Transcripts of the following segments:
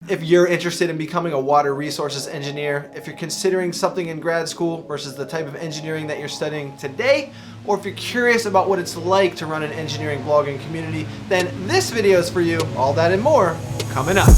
If you're interested in becoming a water resources engineer, if you're considering something in grad school versus the type of engineering that you're studying today, or if you're curious about what it's like to run an engineering blogging community, then this video is for you. All that and more coming up.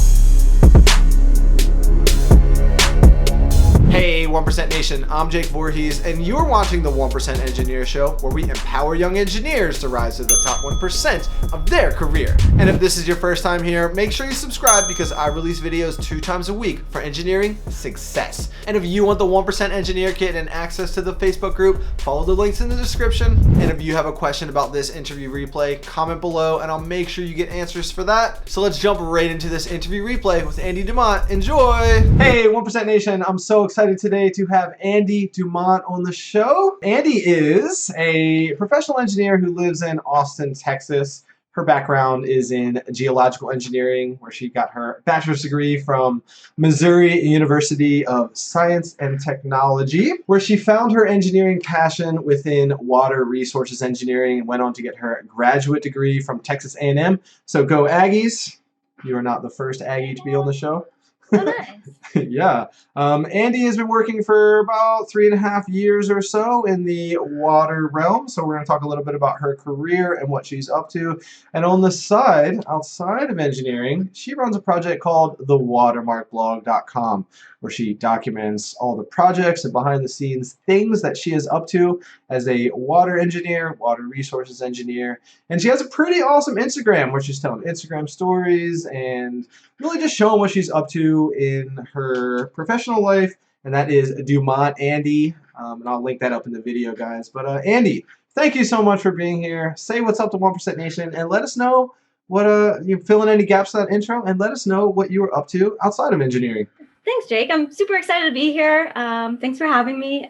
Hey 1% Nation, I'm Jake Voorhees, and you're watching the 1% Engineer Show, where we empower young engineers to rise to the top 1% of their career. And if this is your first time here, make sure you subscribe because I release videos 2 times a week for engineering success. And if you want the 1% Engineer Kit and access to the Facebook group, follow the links in the description. And if you have a question about this interview replay, comment below and I'll make sure you get answers for that. So let's jump right into this interview replay with Andy Dumont. Enjoy! Hey 1% Nation, I'm so excited today to have Andy Dumont on the show. Andy is a professional engineer who lives in Austin, Texas. Her background is in geological engineering, where she got her bachelor's degree from Missouri University of Science and Technology, where she found her engineering passion within water resources engineering and went on to get her graduate degree from Texas A&M. So go Aggies. You are not the first Aggie to be on the show. Oh, nice. Yeah. Andy has been working for about 3.5 years or so in the water realm. So we're going to talk a little bit about her career and what she's up to. And on the side, outside of engineering, she runs a project called thewatermarkblog.com, where she documents all the projects and behind the scenes things that she is up to as a water engineer, water resources engineer. And she has a pretty awesome Instagram where she's telling Instagram stories and really just showing what she's up to in her professional life, and that is Dumont Andy, and I'll link that up in the video, guys. But Andy, thank you so much for being here. Say what's up to 1% Nation, and let us know what you fill in any gaps in that intro, and let us know what you were up to outside of engineering. Thanks, Jake. I'm super excited to be here. Thanks for having me.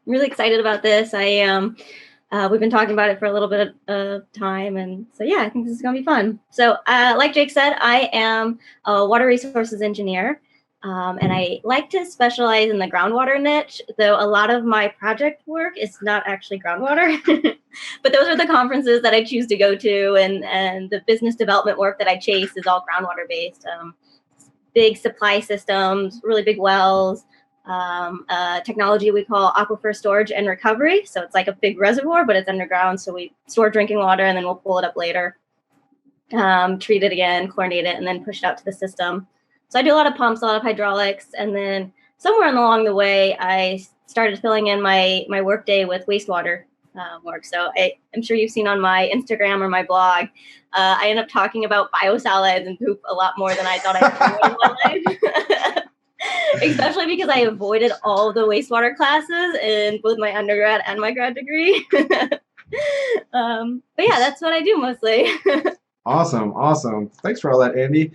Really excited about this. We've been talking about it for a little bit of time, and so yeah, I think this is going to be fun. So like Jake said, I am a water resources engineer, and I like to specialize in the groundwater niche, though a lot of my project work is not actually groundwater. But those are the conferences that I choose to go to, and the business development work that I chase is all groundwater based. Big supply systems, really big wells, technology we call aquifer storage and recovery. So it's like a big reservoir, but it's underground. So we store drinking water and then we'll pull it up later, treat it again, chlorinate it, and then push it out to the system. So I do a lot of pumps, a lot of hydraulics. And then somewhere along the way, I started filling in my workday with wastewater work. So I'm sure you've seen on my Instagram or my blog, I end up talking about biosolids and poop a lot more than I thought I would in my life. Especially because I avoided all the wastewater classes in both my undergrad and my grad degree. But yeah, that's what I do mostly. Awesome. Thanks for all that, Andy.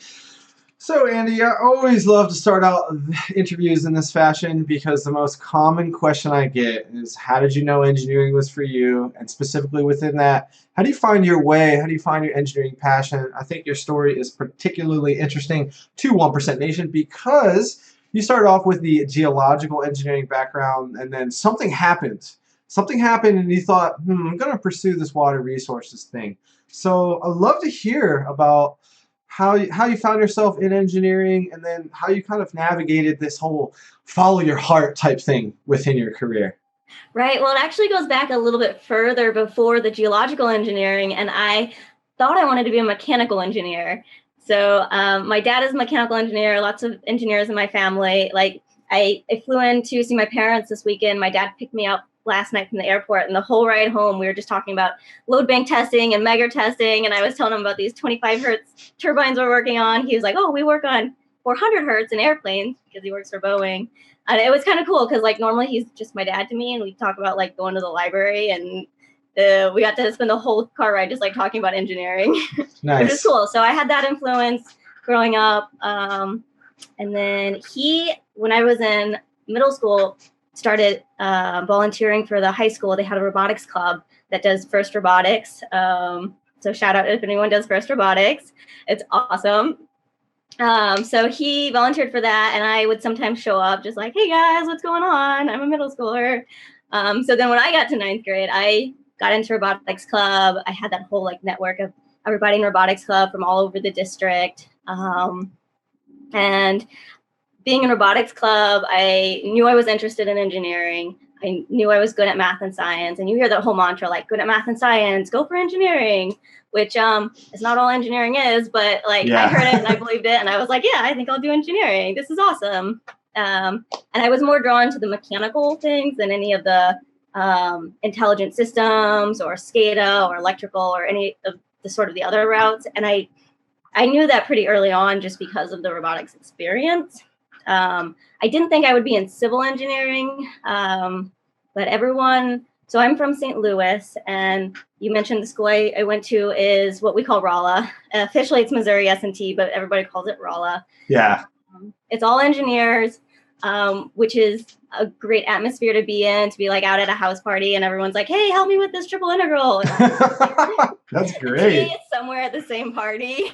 So, Andy, I always love to start out interviews in this fashion because the most common question I get is, how did you know engineering was for you? And specifically within that, how do you find your way? How do you find your engineering passion? I think your story is particularly interesting to 1% Nation because you started off with the geological engineering background, and then something happened. Something happened, and you thought, I'm going to pursue this water resources thing. So I'd love to hear about how you found yourself in engineering, and then how you kind of navigated this whole follow your heart type thing within your career. Right. Well, it actually goes back a little bit further before the geological engineering, and I thought I wanted to be a mechanical engineer. So my dad is a mechanical engineer, lots of engineers in my family. Like I flew in to see my parents this weekend. My dad picked me up last night from the airport, and the whole ride home, we were just talking about load bank testing and Megger testing. And I was telling him about these 25 hertz turbines we're working on. He was like, oh, we work on 400 hertz in airplanes because he works for Boeing. And it was kind of cool because like normally he's just my dad to me, and we talk about like going to the library, and we got to spend the whole car ride just like talking about engineering. Nice. Which is cool. So I had that influence growing up. And then when I was in middle school, started volunteering for the high school. They had a robotics club that does FIRST Robotics. So shout out if anyone does FIRST Robotics. It's awesome. So he volunteered for that, and I would sometimes show up just like, hey guys, what's going on? I'm a middle schooler. So then when I got to 9th grade, I got into robotics club. I had that whole like network of everybody in robotics club from all over the district. And being in robotics club, I knew I was interested in engineering. I knew I was good at math and science. And you hear that whole mantra, like good at math and science, go for engineering, which is not all engineering is, but like I heard it and I believed it. And I was like, yeah, I think I'll do engineering. This is awesome. And I was more drawn to the mechanical things than any of the intelligent systems or SCADA or electrical or any of the sort of the other routes. And I knew that pretty early on just because of the robotics experience. I didn't think I would be in civil engineering, but so I'm from St. Louis, and you mentioned the school I went to is what we call Rolla. Officially, it's Missouri S&T, but everybody calls it Rolla. Yeah. It's all engineers, which is a great atmosphere to be in, to be like out at a house party and everyone's like, hey, help me with this triple integral. That's great. It's somewhere at the same party.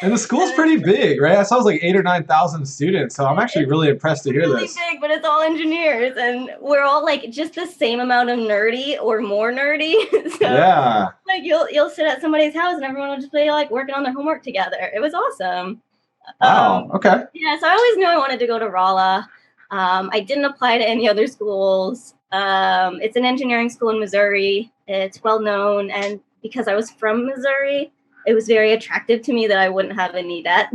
And the school's pretty big, right? I saw it was like 8,000 or 9,000 students. So I'm actually really impressed to hear really this. Big, but it's all engineers, and we're all like just the same amount of nerdy or more nerdy. So, yeah. Like you'll sit at somebody's house and everyone will just be like working on their homework together. It was awesome. Wow. Okay. Yeah. So I always knew I wanted to go to Rolla. I didn't apply to any other schools. It's an engineering school in Missouri. It's well known, and because I was from Missouri, it was very attractive to me that I wouldn't have any debt.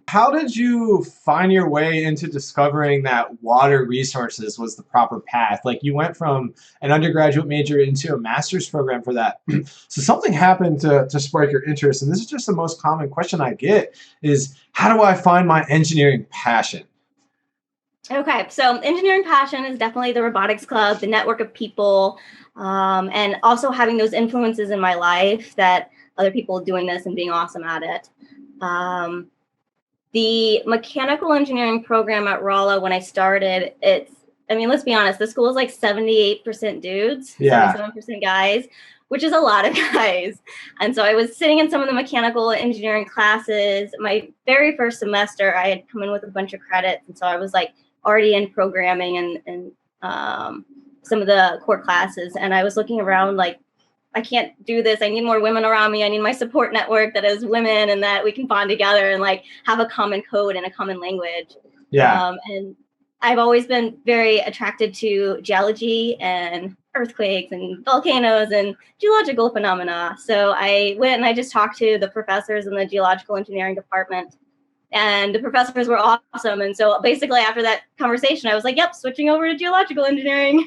How did you find your way into discovering that water resources was the proper path? Like you went from an undergraduate major into a master's program for that. So something happened to spark your interest. And this is just the most common question I get is, how do I find my engineering passion? Okay, so engineering passion is definitely the robotics club, the network of people, and also having those influences in my life that other people doing this and being awesome at it. The mechanical engineering program at Rolla, when I started, let's be honest, the school is like 78% dudes, 77% guys, which is a lot of guys. And so I was sitting in some of the mechanical engineering classes. My very first semester, I had come in with a bunch of credits. And so I was like already in programming and some of the core classes. And I was looking around like, I can't do this. I need more women around me. I need my support network that is women and that we can bond together and like have a common code and a common language. Yeah. And I've always been very attracted to geology and earthquakes and volcanoes and geological phenomena. So I went and I just talked to the professors in the geological engineering department, and the professors were awesome. And so basically after that conversation, I was like, yep, switching over to geological engineering.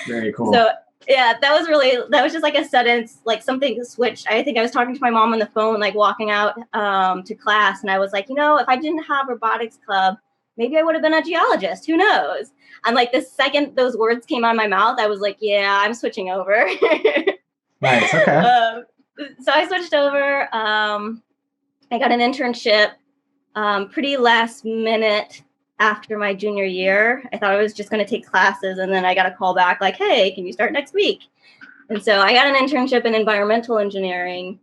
Very cool. So yeah, that was just like a sudden, like something switched. I think I was talking to my mom on the phone, like walking out to class. And I was like, if I didn't have robotics club, maybe I would have been a geologist. Who knows? And like the second those words came out of my mouth, I was like, yeah, I'm switching over. Nice. Okay. So I switched over. I got an internship pretty last minute. After my junior year, I thought I was just going to take classes, and then I got a call back like, hey, can you start next week? And so I got an internship in environmental engineering,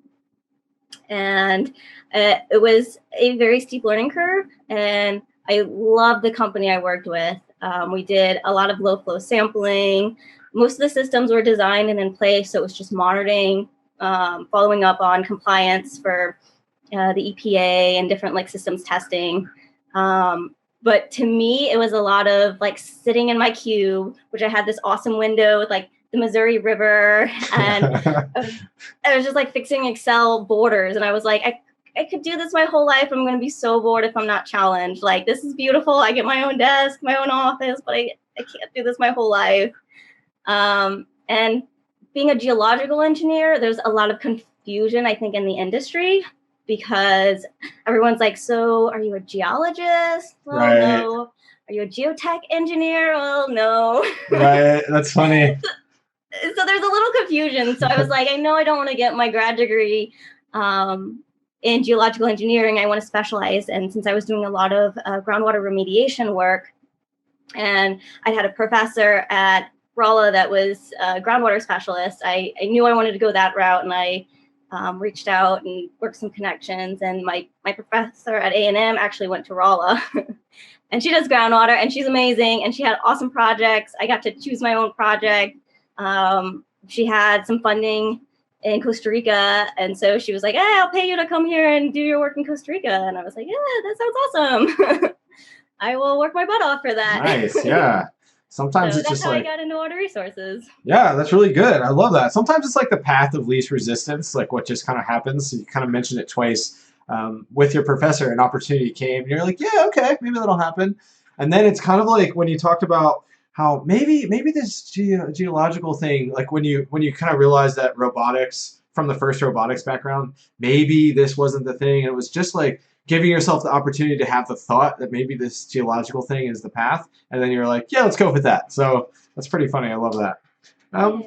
and it was a very steep learning curve, and I loved the company I worked with. We did a lot of low flow sampling. Most of the systems were designed and in place, so it was just monitoring, following up on compliance for the EPA and different like systems testing. But to me, it was a lot of like sitting in my cube, which I had this awesome window with like the Missouri River. And I was just like fixing Excel borders. And I was like, I could do this my whole life. I'm going to be so bored if I'm not challenged. Like, this is beautiful. I get my own desk, my own office, but I can't do this my whole life. And being a geological engineer, there's a lot of confusion, I think, in the industry. Because everyone's like, so are you a geologist? Well, right. No. Are you a geotech engineer? Well, no. Right. That's funny. So there's a little confusion. So I was like, I know I don't want to get my grad degree in geological engineering. I want to specialize. And since I was doing a lot of groundwater remediation work, and I had a professor at Rolla that was a groundwater specialist, I knew I wanted to go that route, and I reached out and worked some connections. And my professor at A&M actually went to Rolla and she does groundwater and she's amazing. And she had awesome projects. I got to choose my own project. She had some funding in Costa Rica. And so she was like, hey, I'll pay you to come here and do your work in Costa Rica. And I was like, yeah, that sounds awesome. I will work my butt off for that. Nice. Yeah. Sometimes So it's that's just how like, I got into water resources. yeah, that's really good. I love that. Sometimes it's like the path of least resistance, like what just kind of happens. You kind of mentioned it twice with your professor. An opportunity came, and you're like, yeah, okay, maybe that'll happen. And then it's kind of like when you talked about how maybe this geological thing, like when you kind of realize that robotics, from the first robotics background, maybe this wasn't the thing. It was just like giving yourself the opportunity to have the thought that maybe this geological thing is the path, and then you're like, yeah, let's go with that. So that's pretty funny. I love that. Yeah.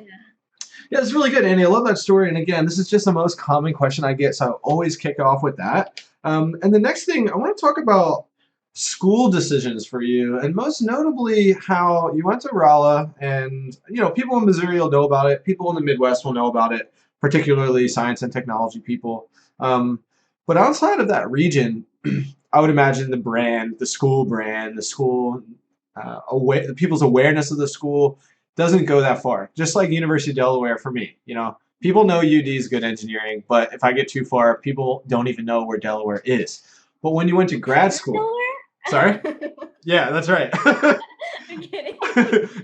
Yeah, it's really good, Andy. I love that story. And again, this is just the most common question I get, so I always kick off with that. And the next thing, I want to talk about school decisions for you, and most notably how you went to Rolla, and people in Missouri will know about it. People in the Midwest will know about it, particularly science and technology people. But outside of that region, I would imagine the brand, the school, the people's awareness of the school doesn't go that far. Just like University of Delaware for me, people know UD is good engineering, but if I get too far, people don't even know where Delaware is. But when you went to grad school, sorry, yeah, that's right. I'm kidding.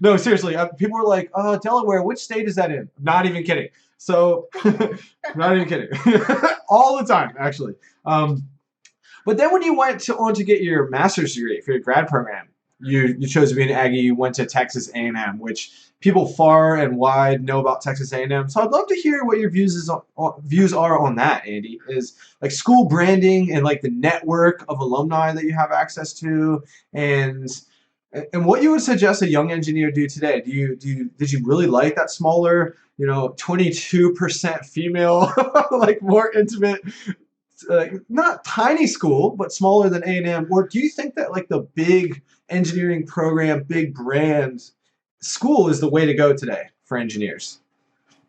No, seriously, people were like, "Oh, Delaware, which state is that in?" Not even kidding. So, not even kidding. All the time, actually. But then when you went on to get your master's degree for your grad program, you chose to be an Aggie. You went to Texas A&M, which people far and wide know about Texas A&M. So I'd love to hear what your views are on that, Andy. Is like school branding and like the network of alumni that you have access to, and what you would suggest a young engineer do today. Did you really like that smaller, 22% female, like more intimate, not tiny school, but smaller than A&M? Or do you think that like the big engineering program, big brand school is the way to go today for engineers?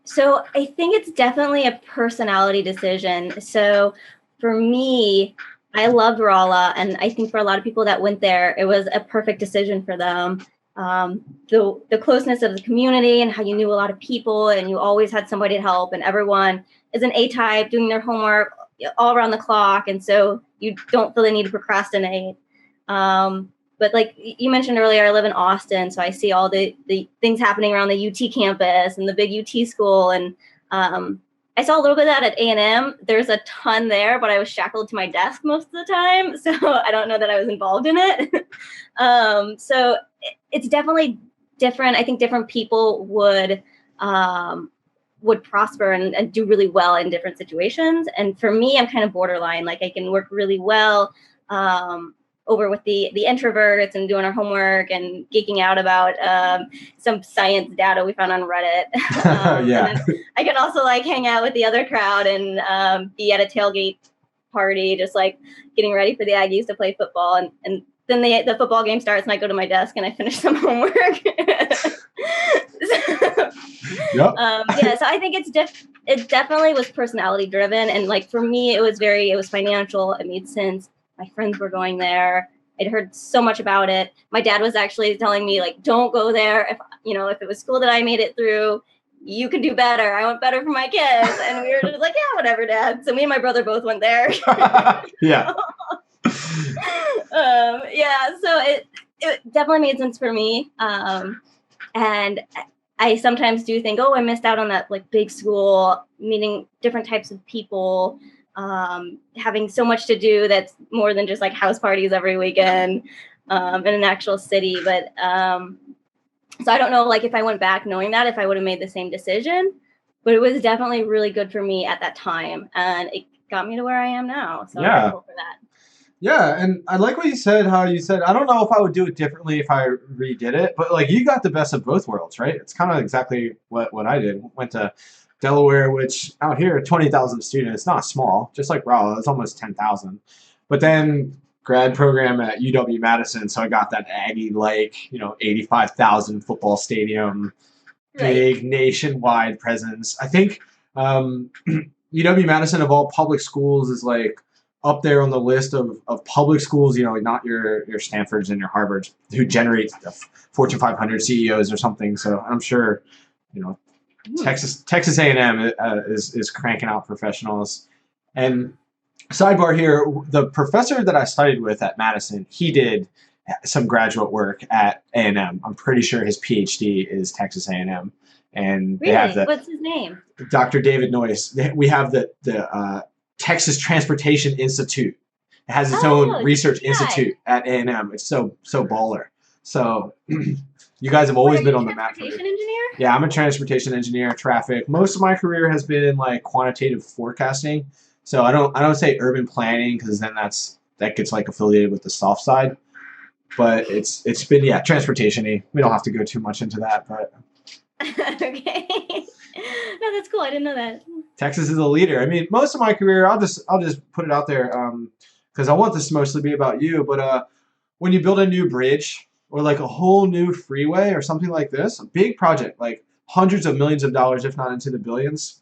So I think it's definitely a personality decision. So for me, I loved Rolla, and I think for a lot of people that went there, it was a perfect decision for them. The closeness of the community and how you knew a lot of people and you always had somebody to help, and everyone is an A-type doing their homework all around the clock, and so you don't feel the need to procrastinate. But like you mentioned earlier, I live in Austin, so I see all the things happening around the UT campus and the big UT school. And I saw a little bit of that at A&M. There's a ton there, but I was shackled to my desk most of the time, so I don't know that I was involved in it. So it's definitely different. I think different people would prosper and do really well in different situations. And for me, I'm kind of borderline. Like I can work really well over with the introverts and doing our homework and geeking out about some science data we found on Reddit. Yeah. And then I can also like hang out with the other crowd and be at a tailgate party, just like getting ready for the Aggies to play football. And then the football game starts and I go to my desk and I finish some homework. Yep. So I think it definitely was personality driven. And like for me, it was financial. It made sense. My friends were going there. I'd heard so much about it. My dad was actually telling me like, don't go there. If it was school that I made it through, you can do better. I want better for my kids. And we were just like, yeah, whatever, Dad. So me and my brother both went there. Yeah. So it definitely made sense for me. And I sometimes do think, I missed out on that like big school, meeting different types of people, having so much to do that's more than just like house parties every weekend in an actual city. But so I don't know, like if I went back knowing that, if I would have made the same decision, but it was definitely really good for me at that time. And it got me to where I am now. So I'm grateful for that. Yeah, and I like what you said, how you said, I don't know if I would do it differently if I redid it, but like you got the best of both worlds, right? It's kind of exactly what I did. Went to Delaware, which out here, 20,000 students, it's not small, just like Rolla, it's almost 10,000. But then grad program at UW-Madison, so I got that Aggie-like, 85,000 football stadium, big nationwide presence. I think UW-Madison of all public schools is like up there on the list of public schools, not your Stanfords and your Harvards who generate Fortune 500 CEOs or something. So I'm sure, Texas A&M is cranking out professionals. And sidebar here, the professor that I studied with at Madison, he did some graduate work at A&M. I'm pretty sure his PhD is Texas A&M. And they have Really? What's his name? Dr. David Noyes. We have the Texas Transportation Institute. It has its own research institute at A&M. It's so baller. So you guys have always been on the map for me. Transportation engineer? Yeah, I'm a transportation engineer, traffic. Most of my career has been in like quantitative forecasting. So I don't say urban planning because then that gets like affiliated with the soft side. But it's been transportation-y. We don't have to go too much into that, but okay. No, that's cool. I didn't know that. Texas is a leader. I mean, most of my career, I'll just put it out there because I want this to mostly be about you. But when you build a new bridge or like a whole new freeway or something like this, a big project, like hundreds of millions of dollars, if not into the billions,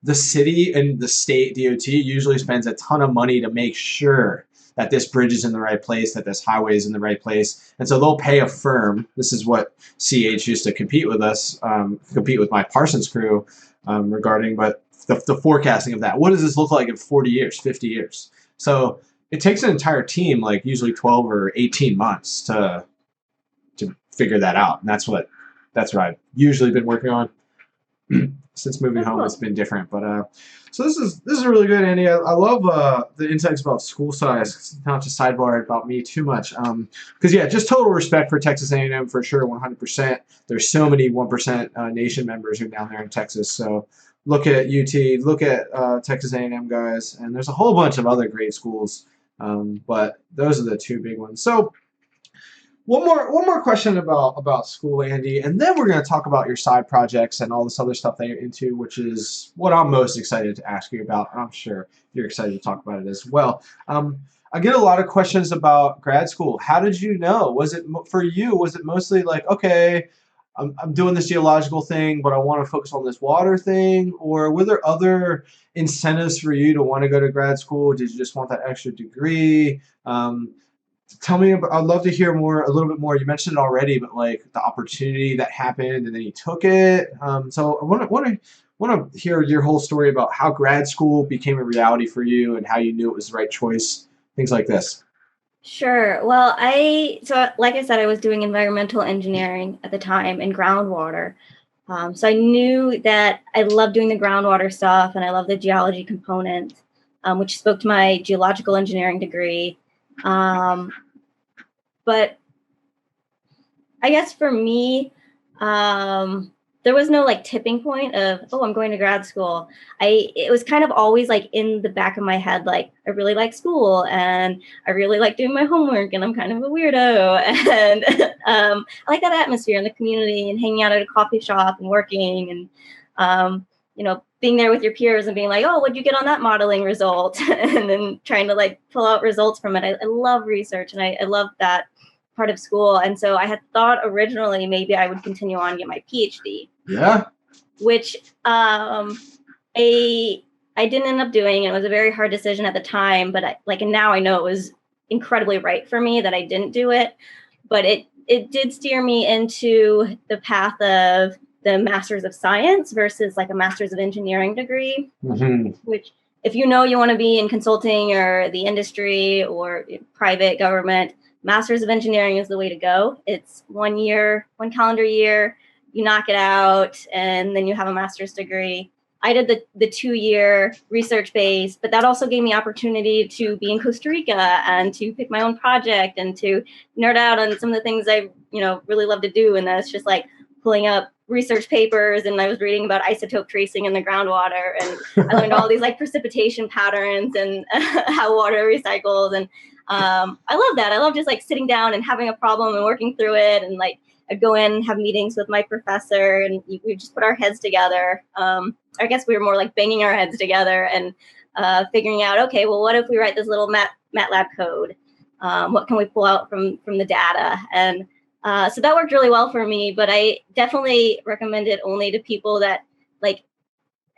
the city and the state DOT usually spends a ton of money to make sure that this bridge is in the right place, that this highway is in the right place. And so they'll pay a firm. This is what CH used to compete with us, compete with my Parsons crew regarding, but the forecasting of that. What does this look like in 40 years, 50 years? So it takes an entire team, like usually 12 or 18 months to figure that out. And that's what I've usually been working on. Since moving home, it's been different. But so this is really good, Andy. I love the insights about school size. Not to sidebar about me too much, because just total respect for Texas A&M for sure, 100%. There's so many 1% Nation members who are down there in Texas. So look at UT, look at Texas A&M guys, and there's a whole bunch of other great schools. But those are the two big ones. So one more question about school, Andy, and then we're going to talk about your side projects and all this other stuff that you're into, which is what I'm most excited to ask you about. And I'm sure you're excited to talk about it as well. I get a lot of questions about grad school. How did you know? Was it for you? Was it mostly like, okay, I'm doing this geological thing, but I want to focus on this water thing? Or were there other incentives for you to want to go to grad school? Did you just want that extra degree? Tell me about, I'd love to hear a little bit more. You mentioned it already, but like the opportunity that happened and then you took it. So I want to hear your whole story about how grad school became a reality for you and how you knew it was the right choice, things like this. Sure. Well, like I said, I was doing environmental engineering at the time in groundwater. So I knew that I loved doing the groundwater stuff and I love the geology component, which spoke to my geological engineering degree. But I guess for me, there was no like tipping point of, oh, I'm going to grad school. It was kind of always like in the back of my head, like I really like school and I really like doing my homework and I'm kind of a weirdo. And I like that atmosphere in the community and hanging out at a coffee shop and working and, being there with your peers and being like, oh, what'd you get on that modeling result? And then trying to like pull out results from it. I love research and I love that part of school. And so I had thought originally maybe I would continue on and get my PhD. Yeah. Which I didn't end up doing. It was a very hard decision at the time, but now I know it was incredibly right for me that I didn't do it. But it did steer me into the path of the Master's of Science versus like a Master's of Engineering degree, which if you want to be in consulting or the industry or private government, Master's of Engineering is the way to go. It's 1 year, 1 calendar year, you knock it out, and then you have a master's degree. I did the 2-year research base, but that also gave me opportunity to be in Costa Rica and to pick my own project and to nerd out on some of the things I really love to do. And that's just like pulling up research papers, and I was reading about isotope tracing in the groundwater, and I learned all these like precipitation patterns and how water recycles. And I love that. I love just like sitting down and having a problem and working through it. And like I'd go in and have meetings with my professor and we just put our heads together. I guess we were more like banging our heads together and figuring out, okay, well, what if we write this little MATLAB code? What can we pull out from the data? And so that worked really well for me, but I definitely recommend it only to people that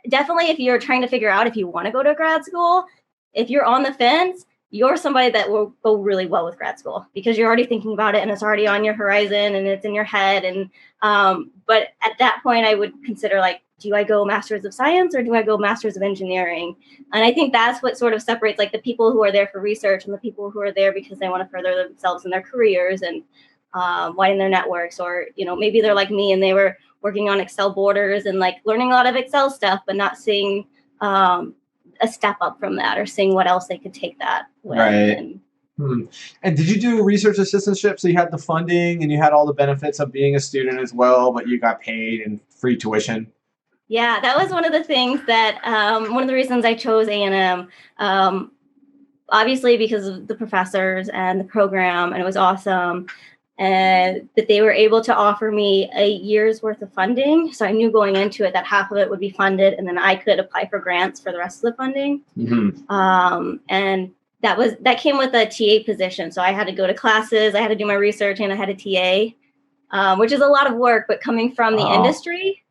definitely if you're trying to figure out if you want to go to grad school, if you're on the fence, you're somebody that will go really well with grad school because you're already thinking about it and it's already on your horizon and it's in your head. And but at that point, I would consider like, do I go Masters of Science or do I go Masters of Engineering? And I think that's what sort of separates like the people who are there for research and the people who are there because they want to further themselves in their careers and widen their networks. Or, you know, maybe they're like me and they were working on Excel borders and like learning a lot of Excel stuff, but not seeing a step up from that or seeing what else they could take that with. Right. And did you do research assistantship? So you had the funding and you had all the benefits of being a student as well, but you got paid and free tuition. Yeah, that was one of the things that one of the reasons I chose A&M. Obviously because of the professors and the program, and it was awesome. And that they were able to offer me a year's worth of funding. So I knew going into it that half of it would be funded, and then I could apply for grants for the rest of the funding. And that came with a TA position. So I had to go to classes, I had to do my research, and I had a TA, which is a lot of work. But coming from the industry,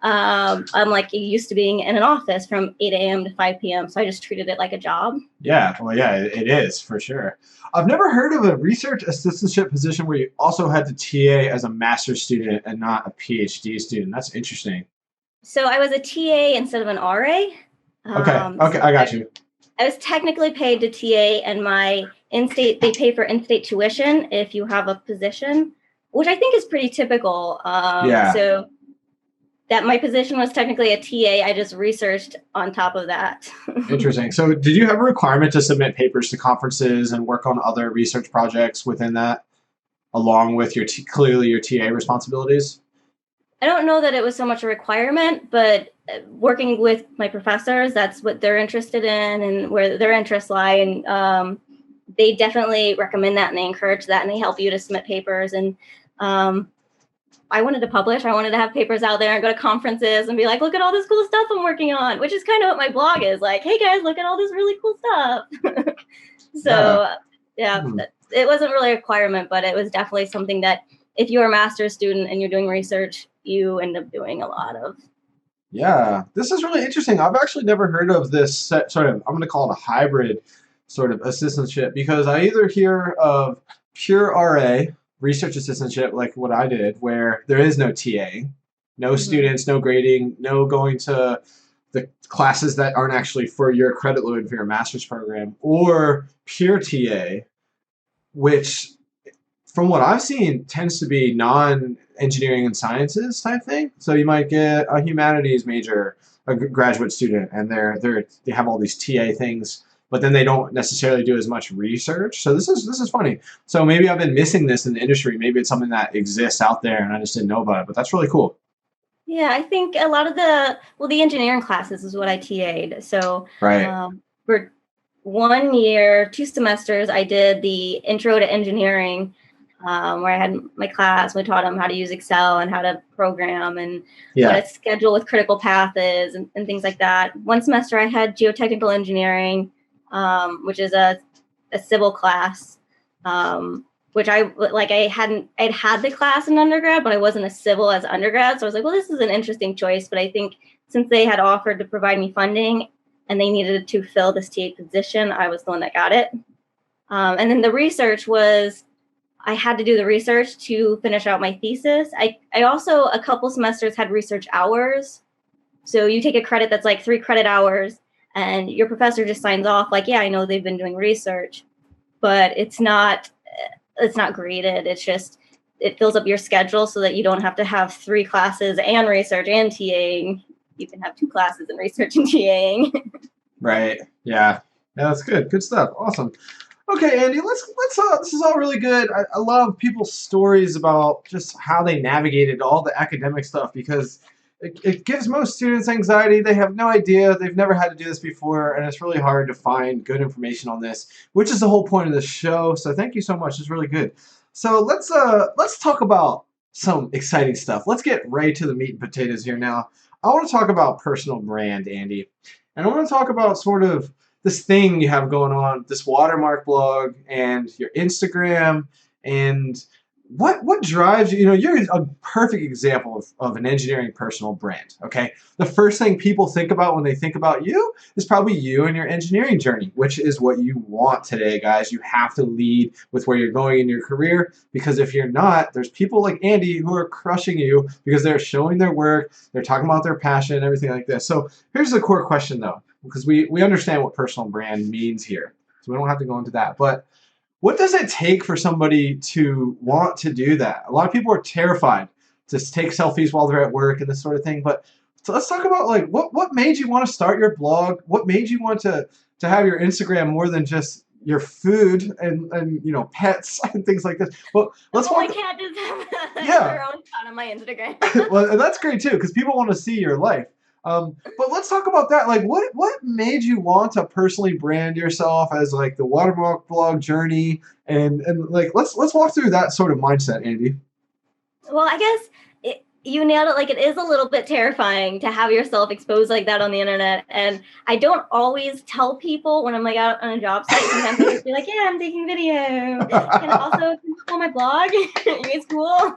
I'm like used to being in an office from 8 a.m. to 5 p.m. So I just treated it like a job. Yeah, well, yeah, it is for sure. I've never heard of a research assistantship position where you also had to TA as a master's student and not a PhD student. That's interesting. So I was a TA instead of an RA. Okay, I got you. I was technically paid to TA, and my in-state, they pay for in-state tuition if you have a position, which I think is pretty typical. So that my position was technically a TA. I just researched on top of that. Interesting. So did you have a requirement to submit papers to conferences and work on other research projects within that, along with your clearly your TA responsibilities? I don't know that it was so much a requirement, but working with my professors, that's what they're interested in and where their interests lie. And they definitely recommend that, and they encourage that, and they help you to submit papers. And I wanted to publish. I wanted to have papers out there and go to conferences and be like, look at all this cool stuff I'm working on, which is kind of what my blog is like. Hey guys, look at all this really cool stuff. It wasn't really a requirement, but it was definitely something that if you're a master's student and you're doing research, you end up doing a lot of. Yeah, this is really interesting. I've actually never heard of this sort of, I'm going to call it a hybrid sort of assistantship, because I either hear of pure RA, research assistantship, like what I did, where there is no TA, no students, no grading, no going to the classes that aren't actually for your credit load for your master's program, or pure TA, which from what I've seen tends to be non-engineering and sciences type thing. So you might get a humanities major, a graduate student, and they have all these TA things, but then they don't necessarily do as much research. So this is funny. So maybe I've been missing this in the industry. Maybe it's something that exists out there and I just didn't know about it, but that's really cool. Yeah, I think a lot of the engineering classes is what I TA'd. So for 1 year, 2 semesters, I did the intro to engineering, where I had my class. We taught them how to use Excel and how to program and what a schedule with critical path is and things like that. 1 semester I had geotechnical engineering, which is a civil class, which I'd had the class in undergrad, but I wasn't a civil as undergrad. So I was like, well, this is an interesting choice. But I think since they had offered to provide me funding and they needed to fill this TA position, I was the one that got it. And then the research was, I had to do the research to finish out my thesis. I also, a couple semesters had research hours. So you take a credit that's like 3 credit hours, and your professor just signs off like, yeah, I know they've been doing research, but it's not graded. It's just, it fills up your schedule so that you don't have to have 3 classes and research and TAing. You can have 2 classes and research and TAing. Right. Yeah. Yeah, that's good. Good stuff. Awesome. Okay, Andy, let's this is all really good. I love people's stories about just how they navigated all the academic stuff, because it gives most students anxiety. They have no idea. They've never had to do this before, and it's really hard to find good information on this, which is the whole point of the show. So thank you so much. It's really good. So let's talk about some exciting stuff. Let's get right to the meat and potatoes here now. I want to talk about personal brand, Andy, and I want to talk about sort of this thing you have going on, this watermark blog and your Instagram, and what drives you? You know, you're a perfect example of an engineering personal brand. Okay, the first thing people think about when they think about you is probably you and your engineering journey, which is what you want today, guys. You have to lead with where you're going in your career, because if you're not, there's people like Andy who are crushing you because they're showing their work, they're talking about their passion and everything like this. So here's the core question though, because we understand what personal brand means here, so we don't have to go into that, but what does it take for somebody to want to do that? A lot of people are terrified to take selfies while they're at work and this sort of thing. But so let's talk about like what made you want to start your blog? What made you want to have your Instagram more than just your food and you know pets and things like this? Well, let's Well, I walk. can't just have Yeah. their own shot on my Instagram. Well, and that's great too because people want to see your life. But let's talk about that. Like, what made you want to personally brand yourself as like the watermark blog journey, and like let's walk through that sort of mindset, Andy. Well, I guess you nailed it. Like, it is a little bit terrifying to have yourself exposed like that on the internet. And I don't always tell people when I'm like out on a job site. Sometimes I just be like, yeah, I'm taking video. And also, can you on my blog? It's cool.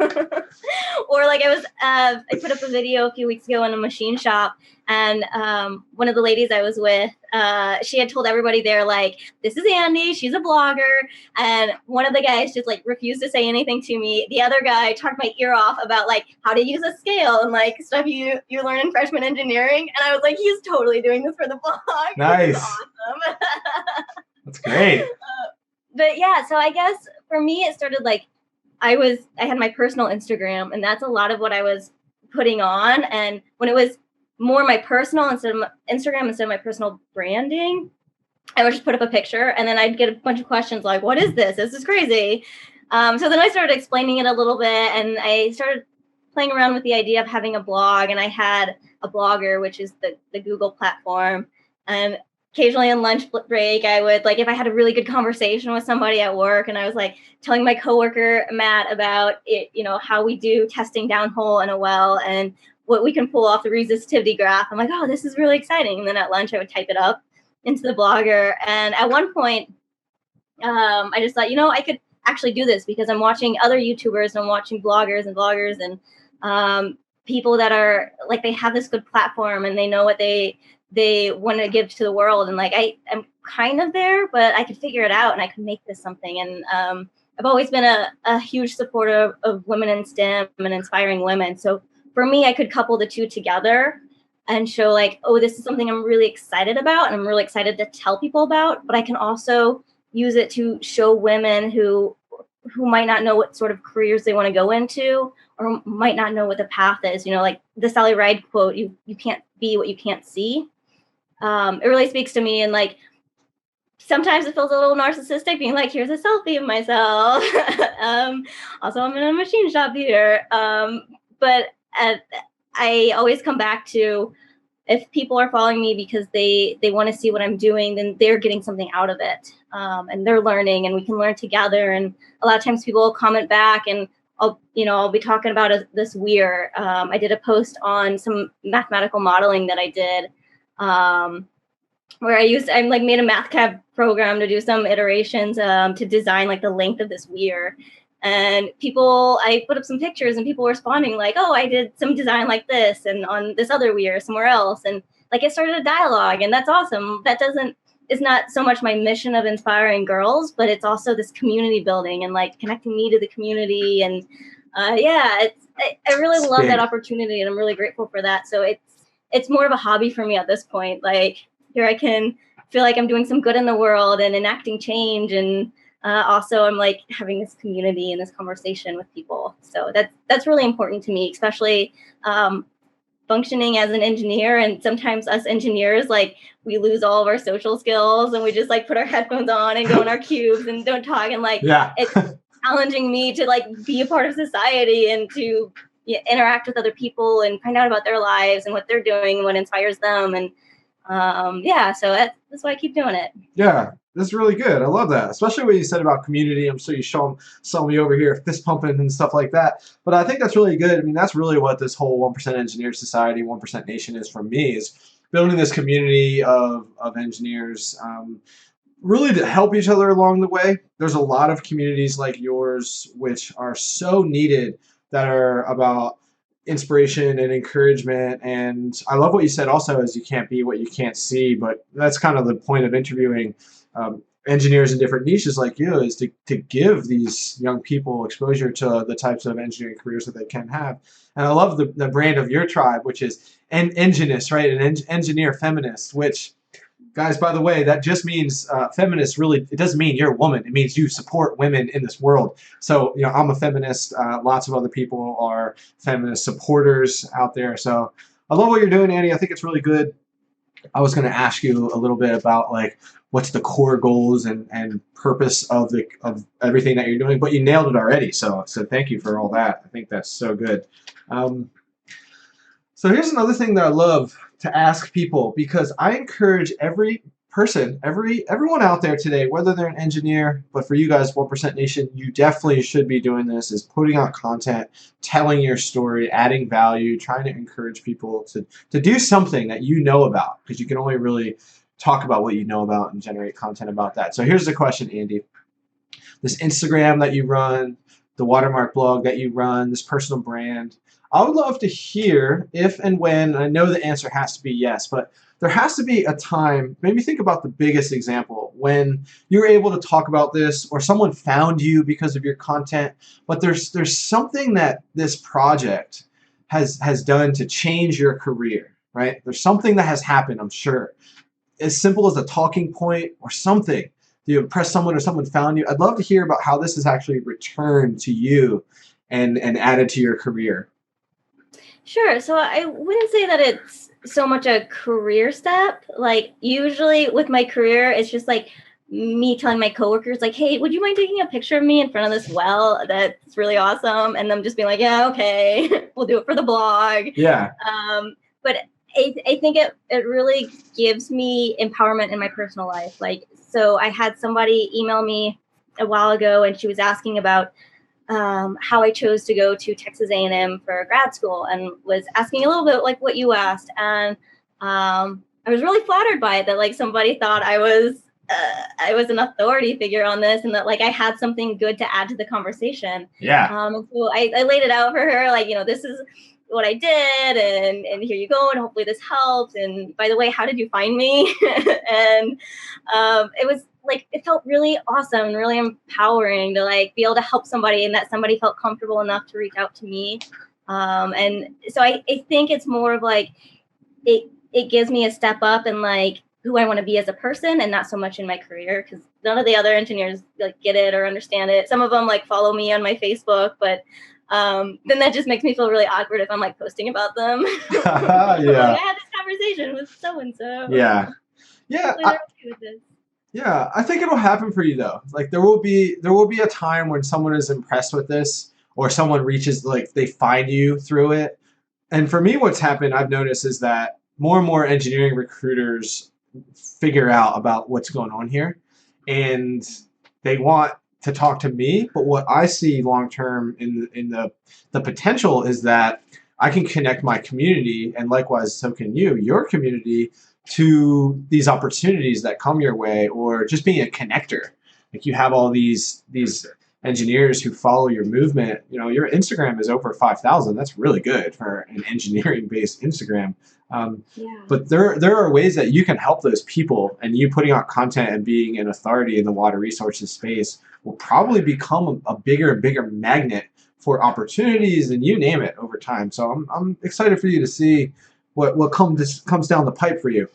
Or like I put up a video a few weeks ago in a machine shop, and one of the ladies I was with, she had told everybody there, like, this is Andy, she's a blogger. And one of the guys just like refused to say anything to me. The other guy talked my ear off about like how to use a scale and like stuff you learn in freshman engineering. And I was like, he's totally doing this for the blog. Nice. This is awesome. That's great. But yeah, so I guess for me, it started like I had my personal Instagram, and that's a lot of what I was putting on. And when it was more my personal instead of Instagram instead of my personal branding, I would just put up a picture, and then I'd get a bunch of questions like, what is this? This is crazy. So then I started explaining it a little bit, and I started playing around with the idea of having a blog, and I had a Blogger, which is the Google platform. And occasionally on lunch break, I would like, if I had a really good conversation with somebody at work and I was like telling my coworker, Matt, about it, you know, how we do testing downhole in a well and what we can pull off the resistivity graph. I'm like, oh, this is really exciting. And then at lunch, I would type it up into the Blogger. And at one point, I just thought, you know, I could actually do this because I'm watching other YouTubers and I'm watching bloggers and people that are like, they have this good platform and they know what they want to give to the world. And like, I'm kind of there, but I could figure it out and I could make this something. And I've always been a huge supporter of women in STEM and inspiring women. So for me, I could couple the two together and show like, oh, this is something I'm really excited about and I'm really excited to tell people about, but I can also use it to show women who might not know what sort of careers they want to go into or might not know what the path is. You know, like the Sally Ride quote, you can't be what you can't see. It really speaks to me. And like, sometimes it feels a little narcissistic being like, here's a selfie of myself. Also, I'm in a machine shop here. But I always come back to, if people are following me because they want to see what I'm doing, then they're getting something out of it. And they're learning and we can learn together. And a lot of times people will comment back and I'll be talking about this weir. I did a post on some mathematical modeling that I did, where I made a MathCAD program to do some iterations to design like the length of this weir. And I put up some pictures and people were responding like, oh, I did some design like this and on this other weir somewhere else. And like it started a dialogue, and that's awesome. It's not so much my mission of inspiring girls, but it's also this community building and like connecting me to the community. And I really love that opportunity and I'm really grateful for that. So it's more of a hobby for me at this point. Like here I can feel like I'm doing some good in the world and enacting change. And also I'm like having this community and this conversation with people. So that's really important to me, especially functioning as an engineer. And sometimes us engineers, like we lose all of our social skills and we just like put our headphones on and go in our cubes and don't talk. And like, it's challenging me to like be a part of society and to interact with other people and find out about their lives and what they're doing and what inspires them. And so that's why I keep doing it. Yeah, that's really good. I love that, especially what you said about community. I'm sure you saw me over here fist pumping and stuff like that. But I think that's really good. I mean, that's really what this whole 1% Engineer Society, 1% Nation is for me, is building this community of engineers. really to help each other along the way. There's a lot of communities like yours which are so needed that are about inspiration and encouragement. And I love what you said also is you can't be what you can't see, but that's kind of the point of interviewing engineers in different niches like you is to give these young people exposure to the types of engineering careers that they can have. And I love the brand of your tribe, which is enginist, right? An engineer feminist, which guys, by the way, that just means feminist. Really, it doesn't mean you're a woman. It means you support women in this world. So, I'm a feminist. Lots of other people are feminist supporters out there. So, I love what you're doing, Annie. I think it's really good. I was going to ask you a little bit about like what's the core goals and purpose of everything that you're doing, but you nailed it already. So thank you for all that. I think that's so good. Um, so here's another thing that I love to ask people because I encourage every person, everyone out there today, whether they're an engineer, but for you guys, 1% Nation, you definitely should be doing this, is putting out content, telling your story, adding value, trying to encourage people to do something that you know about, because you can only really talk about what you know about and generate content about that. So here's the question, Andy. This Instagram that you run, the Watermark blog that you run, this personal brand, I would love to hear if and when, I know the answer has to be yes, but there has to be a time, maybe think about the biggest example, when you were able to talk about this or someone found you because of your content, but there's something that this project has done to change your career, right? There's something that has happened, I'm sure. As simple as a talking point or something. You impress someone or someone found you. I'd love to hear about how this has actually returned to you and added to your career. Sure. So I wouldn't say that it's so much a career step. Like usually with my career, it's just like me telling my coworkers, like, hey, would you mind taking a picture of me in front of this well? That's really awesome. And them just being like, yeah, okay, we'll do it for the blog. Yeah. But I think it really gives me empowerment in my personal life. Like, so I had somebody email me a while ago and she was asking about how I chose to go to Texas A&M for grad school and was asking a little bit like what you asked. And I was really flattered by it that like somebody thought I was an authority figure on this and that like I had something good to add to the conversation. Yeah. And so I laid it out for her, like, this is what I did and here you go. And hopefully this helps. And by the way, how did you find me? And it was like, it felt really awesome and really empowering to like be able to help somebody and that somebody felt comfortable enough to reach out to me. And so I think it's more of like, it gives me a step up in like who I want to be as a person and not so much in my career, because none of the other engineers like get it or understand it. Some of them like follow me on my Facebook, but then that just makes me feel really awkward if I'm like posting about them. Yeah. Like, I had this conversation with so-and-so. Yeah. Yeah. Yeah, I think it'll happen for you though. Like there will be a time when someone is impressed with this or someone reaches, like they find you through it. And for me, what's happened, I've noticed, is that more and more engineering recruiters figure out about what's going on here and they want to talk to me. But what I see long term in the potential is that I can connect my community, and likewise so can your community, to these opportunities that come your way, or just being a connector. Like you have all these engineers who follow your movement. Your Instagram is over 5,000. That's really good for an engineering based Instagram. But there are ways that you can help those people, and you putting out content and being an authority in the water resources space will probably become a bigger and bigger magnet for opportunities, and you name it, over time. So I'm excited for you to see what comes down the pipe for you.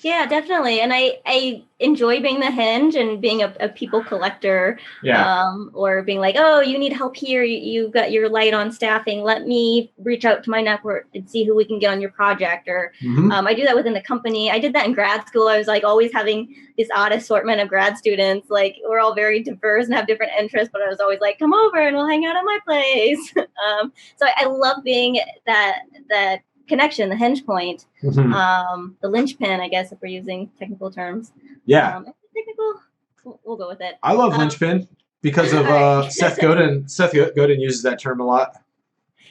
Yeah, definitely. And I enjoy being the hinge and being a people collector. Yeah. Or being like, oh, you need help here. You've got your light on staffing. Let me reach out to my network and see who we can get on your project. Or I do that within the company. I did that in grad school. I was like always having this odd assortment of grad students. Like we're all very diverse and have different interests, but I was always like, come over and we'll hang out at my place. So I love being that connection, the hinge point, the linchpin, I guess, if we're using technical terms. Yeah. Technical, we'll go with it. I love linchpin because of Seth Godin. Seth Godin uses that term a lot.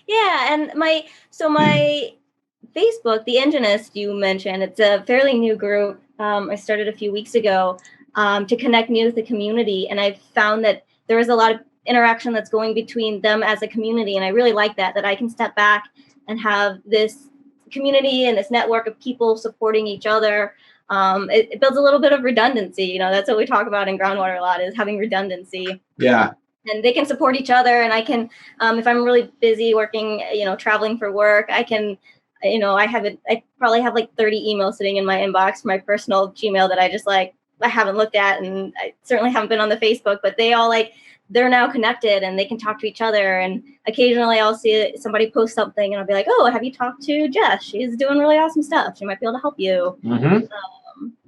Yeah, and my Facebook, the Enginist you mentioned, it's a fairly new group. I started a few weeks ago. to connect me with the community. And I've found that there is a lot of interaction that's going between them as a community. And I really like that I can step back and have this community and this network of people supporting each other. It builds a little bit of redundancy. You know, that's what we talk about in groundwater a lot, is having redundancy. Yeah. And they can support each other. And I can, if I'm really busy working, traveling for work, I can, I probably have like 30 emails sitting in my inbox, my personal Gmail that I haven't looked at. And I certainly haven't been on the Facebook, but they're now connected and they can talk to each other. And occasionally I'll see somebody post something and I'll be like, oh, have you talked to Jess? She's doing really awesome stuff. She might be able to help you. Mm-hmm.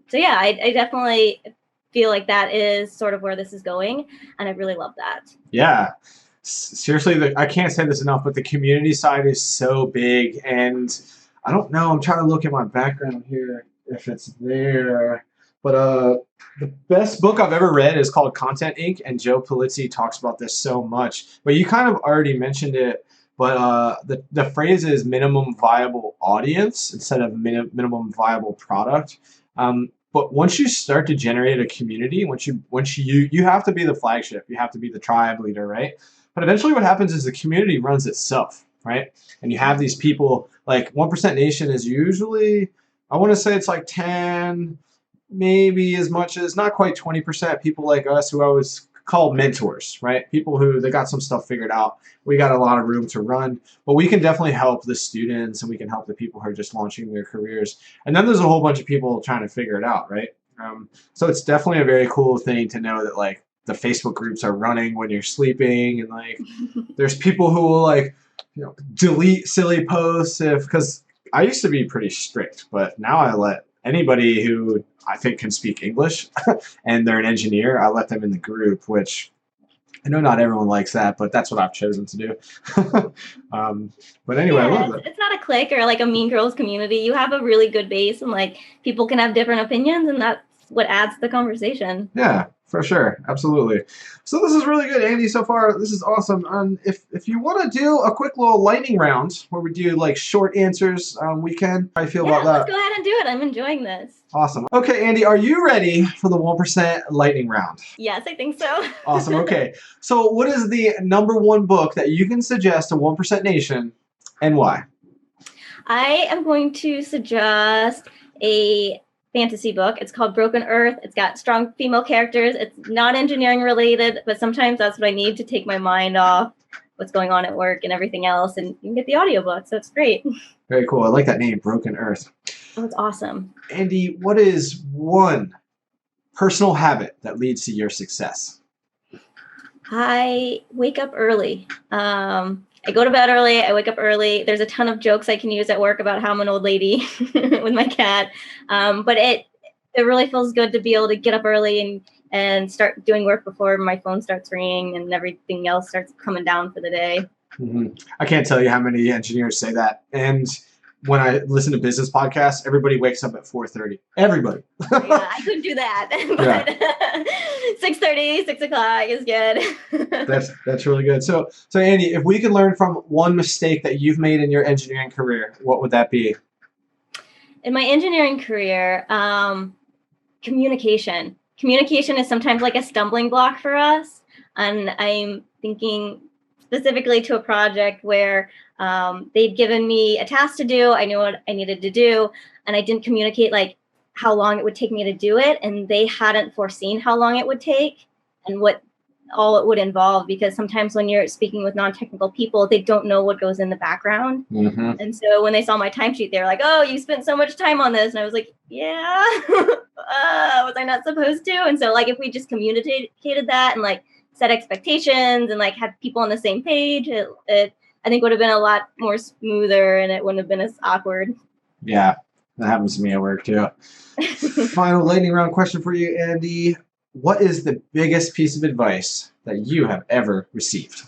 So yeah, I definitely feel like that is sort of where this is going. And I really love that. Yeah. Seriously, I can't say this enough, but the community side is so big. And I don't know, I'm trying to look at my background here if it's there. But the best book I've ever read is called Content Inc. And Joe Pulizzi talks about this so much. But you kind of already mentioned it. But the phrase is minimum viable audience instead of minimum viable product. But once you start to generate a community, once you have to be the flagship, you have to be the tribe leader, right? But eventually what happens is the community runs itself, right? And you have these people, like 1% Nation is usually, I want to say it's like 10, maybe as much as not quite 20% people like us who I always call mentors, right? People who they got some stuff figured out. We got a lot of room to run, but we can definitely help the students and we can help the people who are just launching their careers. And then there's a whole bunch of people trying to figure it out, right? So it's definitely a very cool thing to know that like the Facebook groups are running when you're sleeping, and like there's people who will like, delete silly posts because I used to be pretty strict, but now I let anybody who I think can speak English and they're an engineer, I let them in the group, which I know not everyone likes that, but that's what I've chosen to do. But anyway, I love it. It's not a clique or like a Mean Girls community. You have a really good base and like people can have different opinions, and that's what adds to the conversation. Yeah, for sure. Absolutely. So this is really good, Andy, so far. This is awesome. If you want to do a quick little lightning round where we do like short answers, we can. How do you feel about that? Let's go ahead and do it. I'm enjoying this. Awesome. Okay, Andy, are you ready for the 1% lightning round? Yes, I think so. Awesome. Okay. So what is the number one book that you can suggest to 1% Nation and why? I am going to suggest a fantasy book. It's called Broken Earth. It's got strong female characters. It's not engineering related, but sometimes that's what I need to take my mind off what's going on at work and everything else, and you can get the audiobook, so it's great. Very cool. I like that name, Broken Earth. Oh, it's awesome. Andy, what is one personal habit that leads to your success? I wake up early. I go to bed early. I wake up early. There's a ton of jokes I can use at work about how I'm an old lady with my cat. But it really feels good to be able to get up early and start doing work before my phone starts ringing and everything else starts coming down for the day. Mm-hmm. I can't tell you how many engineers say that. And when I listen to business podcasts, everybody wakes up at 4:30. Everybody. Yeah, I couldn't do that. But 6:30, 6 o'clock is good. That's really good. So Andy, if we could learn from one mistake that you've made in your engineering career, what would that be? In my engineering career, communication. Communication is sometimes like a stumbling block for us. And I'm thinking specifically to a project where they'd given me a task to do. I knew what I needed to do, and I didn't communicate like how long it would take me to do it. And they hadn't foreseen how long it would take and what all it would involve, because sometimes when you're speaking with non-technical people, they don't know what goes in the background. Mm-hmm. And so when they saw my timesheet, they were like, "Oh, you spent so much time on this." And I was like, "Yeah, was I not supposed to?" And so like if we just communicated that and like set expectations and like had people on the same page, it I think would have been a lot more smoother and it wouldn't have been as awkward. Yeah, that happens to me at work too. Final lightning round question for you, Andy. What is the biggest piece of advice that you have ever received?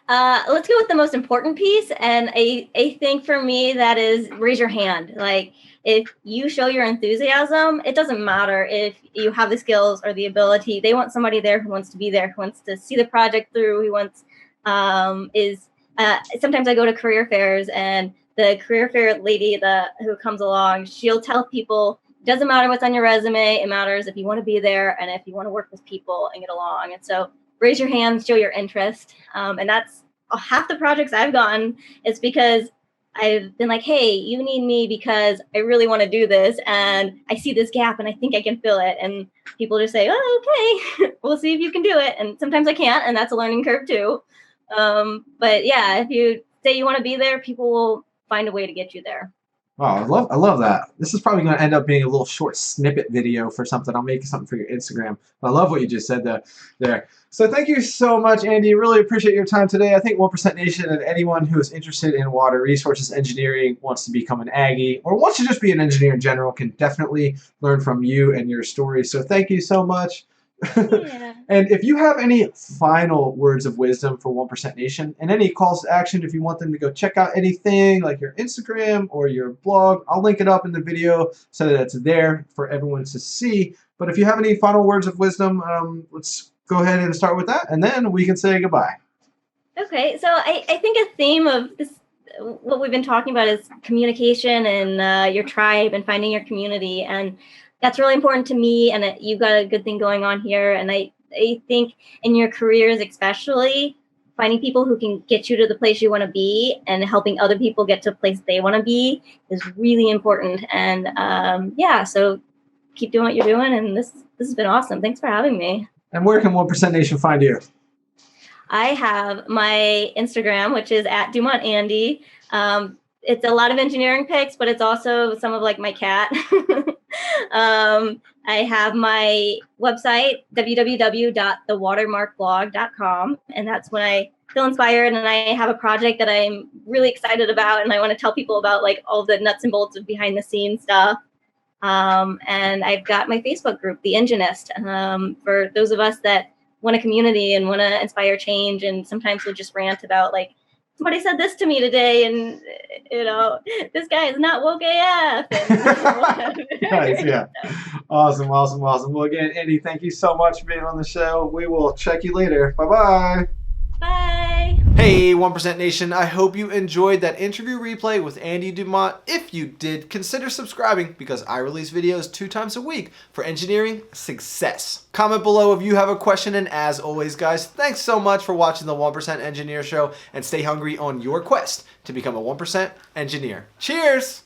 Let's go with the most important piece. And I think for me, that is raise your hand. Like if you show your enthusiasm, it doesn't matter if you have the skills or the ability. They want somebody there who wants to be there, who wants to see the project through, who wants sometimes I go to career fairs, and the career fair lady who comes along, she'll tell people doesn't matter what's on your resume. It matters if you want to be there and if you want to work with people and get along. And so raise your hand, show your interest. And that's half the projects I've gotten. It's because I've been like, hey, you need me because I really want to do this. And I see this gap and I think I can fill it. And people just say, oh, okay, we'll see if you can do it. And sometimes I can't. And that's a learning curve too. But yeah, if you say you want to be there, people will find a way to get you there. Wow, I love that. This is probably going to end up being a little short snippet video for something. I'll make something for your Instagram. But I love what you just said there. So thank you so much, Andy. Really appreciate your time today. I think 1% Nation and anyone who is interested in water resources engineering, wants to become an Aggie, or wants to just be an engineer in general, can definitely learn from you and your story. So thank you so much. Yeah. And if you have any final words of wisdom for 1% Nation and any calls to action, if you want them to go check out anything like your Instagram or your blog, I'll link it up in the video so that it's there for everyone to see. But if you have any final words of wisdom, let's go ahead and start with that, and then we can say goodbye. Okay, so I think a theme of this, what we've been talking about, is communication and your tribe and finding your community. And that's really important to me, and you've got a good thing going on here. And I think in your careers, especially, finding people who can get you to the place you want to be and helping other people get to the place they want to be is really important. And yeah, so keep doing what you're doing. And this has been awesome. Thanks for having me. And where can 1% Nation find you? I have my Instagram, which is at DumontAndy. It's a lot of engineering pics, but it's also some of like my cat. I have my website, www.thewatermarkblog.com. And that's when I feel inspired and I have a project that I'm really excited about. And I want to tell people about like all the nuts and bolts of behind the scenes stuff. And I've got my Facebook group, The Enginist, for those of us that want a community and want to inspire change. And sometimes we'll just rant about like, somebody said this to me today, and you know, this guy is not woke AF. Nice, yeah. Awesome. Well, again, Andy, thank you so much for being on the show. We will check you later. Bye-bye. Bye. Hey, 1% Nation, I hope you enjoyed that interview replay with Andy Dumont. If you did, consider subscribing because I release videos 2 times a week for engineering success. Comment below if you have a question, and as always, guys, thanks so much for watching the 1% Engineer Show, and stay hungry on your quest to become a 1% engineer. Cheers!